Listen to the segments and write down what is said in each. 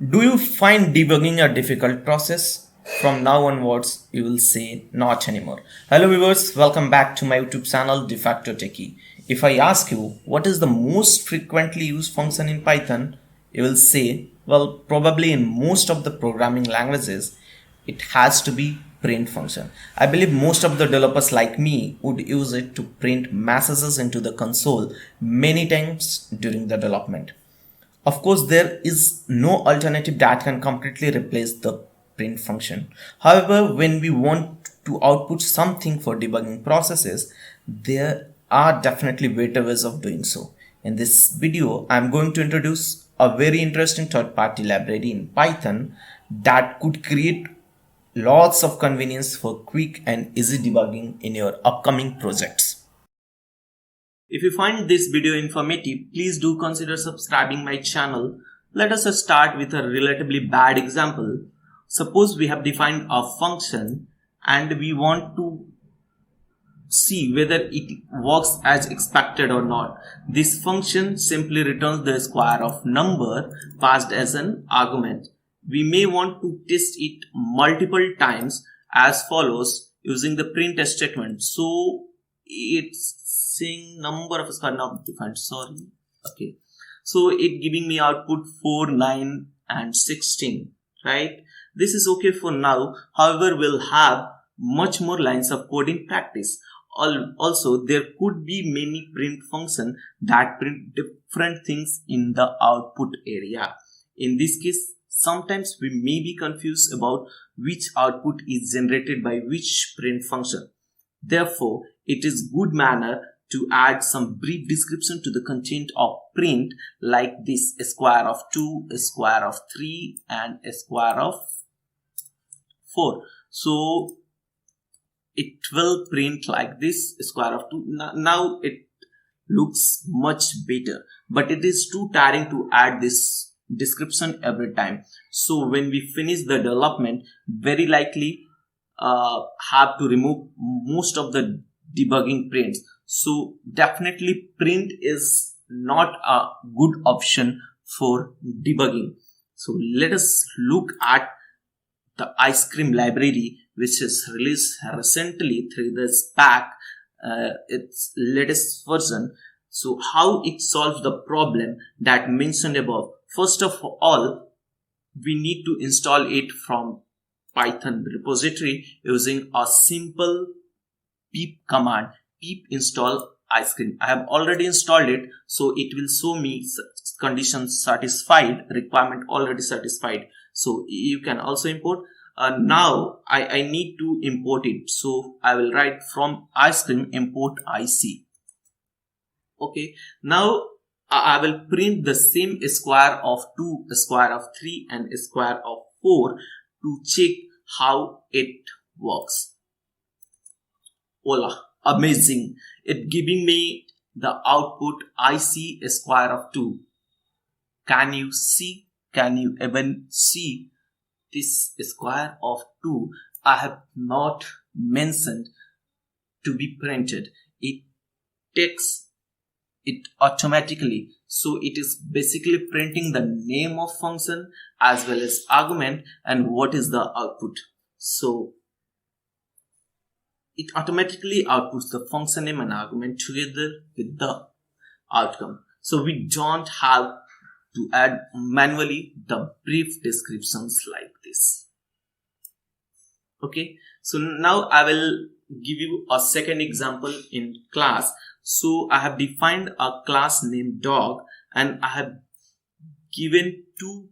Do you find debugging a difficult process? From now onwards, you will say not anymore. Hello viewers, welcome back to my YouTube channel De Facto Techie. If I ask you what is the most frequently used function in Python, you will say, well, probably in most of the programming languages, it has to be print function. I believe most of the developers like me would use it to print messages into the console many times during the development. Of course, there is no alternative that can completely replace the print function. However, when we want to output something for debugging processes, there are definitely better ways of doing so. In this video, I'm going to introduce a very interesting third-party library in Python that could create lots of convenience for quick and easy debugging in your upcoming projects. If you find this video informative, please do consider subscribing my channel. Let us start with a relatively bad example. Suppose we have defined a function and we want to see whether it works as expected or not. This function simply returns the square of number passed as an argument. We may want to test it multiple times as follows using the print statement. So it's saying number of square not defined, sorry. Okay, so it giving me output 4, 9 and 16, right? This is okay for now. However, we'll have much more lines of code in practice. Also, there could be many print functions that print different things in the output area. In this case, sometimes we may be confused about which output is generated by which print function. Therefore, it is good manner to add some brief description to the content of print like this: a square of 2, a square of 3 and a square of 4. So it will print like this: a square of 2. Now it looks much better, but it is too tiring to add this description every time. So when we finish the development, very likely have to remove most of the debugging prints. So definitely print is not a good option for debugging. So let us look at the ice cream library, which is released recently through the SPAC, its latest version. So how it solves the problem that mentioned above. First of all, we need to install it from Python repository using a simple pip command, pip install ice cream. I have already installed it, so it will show me conditions satisfied, requirement already satisfied. So you can also import. Now I need to import it, so I will write from ice cream import IC. Okay, now I will print the same square of 2, a square of 3 and a square of 4 to check how it works. Voila, amazing. It giving me the output IC a square of 2. Can you see? Can you even see this square of 2? I have not mentioned to be printed. It takes it automatically. So it is basically printing the name of function as well as argument and what is the output. So it automatically outputs the function name and argument together with the outcome. So we don't have to add manually the brief descriptions like this. Okay, so now I will give you a second example in class. So I have defined a class named dog and I have given two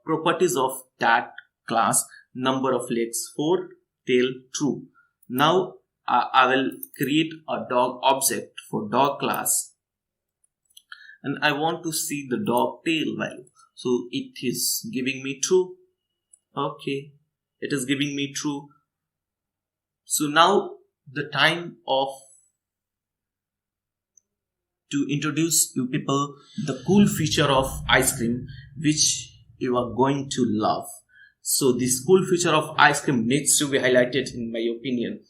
properties of that class: number of legs 4, tail true. Now I will create a dog object for dog class and I want to see the dog tail value. So it is giving me true. Okay, it is giving me true. So now the time of to introduce you people the cool feature of ice cream which you are going to love. So this cool feature of ice cream needs to be highlighted in my opinion.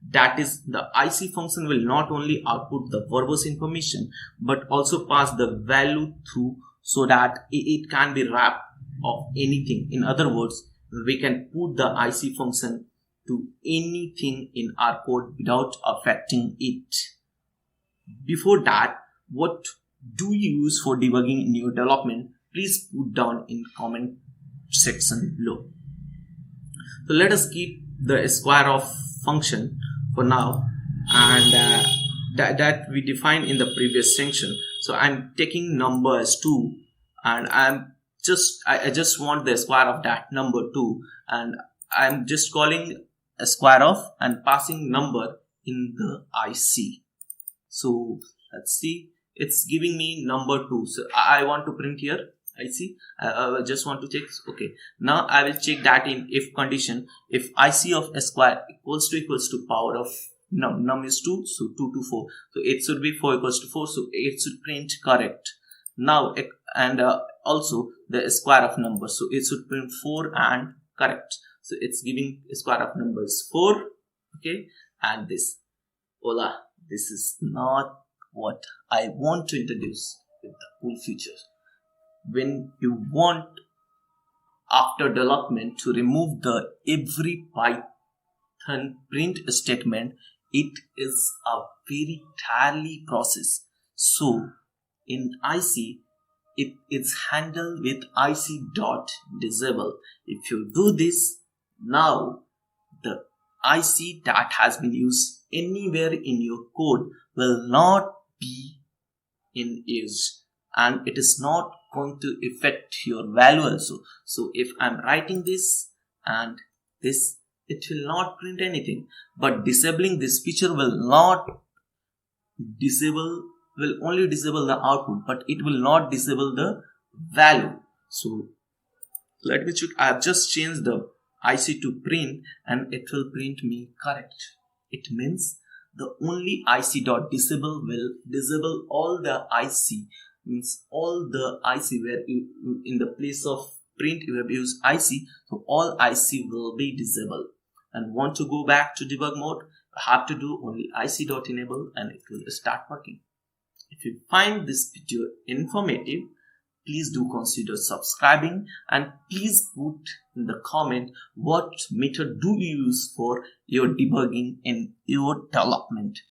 That is, the IC function will not only output the verbose information but also pass the value through so that it can be wrapped of anything. In other words, we can put the IC function to anything in our code without affecting it. Before that, what do you use for debugging in your development? Please put down in comment section below. So let us keep the square of function for now, and that we defined in the previous section. So I'm taking number as 2, and I just want the square of that number 2, and I'm just calling a square of and passing number in the IC. So let's see, it's giving me number 2. So I want to print here IC. I just want to check. Okay, now I will check that in if condition. If IC of a square equals to power of num is 2, so 2 to 4, so it should be 4 equals to 4, so it should print correct. Now and also the square of number, so it should print 4 and correct. So it's giving a square of numbers 4. Okay, and this hola, this is not what I want to introduce with the cool features. When you want after development to remove the every Python print statement, it is a very tally process. So in IC, it is handled with IC.disable. If you do this, now the IC that has been used anywhere in your code will not be in use, and it is not going to affect your value also. So if I'm writing this and this, it will not print anything, but disabling this feature will only disable the output, but it will not disable the value. So let me check. I have just changed the IC to print, and it will print me correct. It means the only IC.disable will disable all the IC, means all the IC where you, in the place of print you have used IC, so all IC will be disabled. And want to go back to debug mode, I have to do only IC.enable and it will start working. If you find this video informative, please do consider subscribing, and please put in the comment what method do you use for your debugging in your development.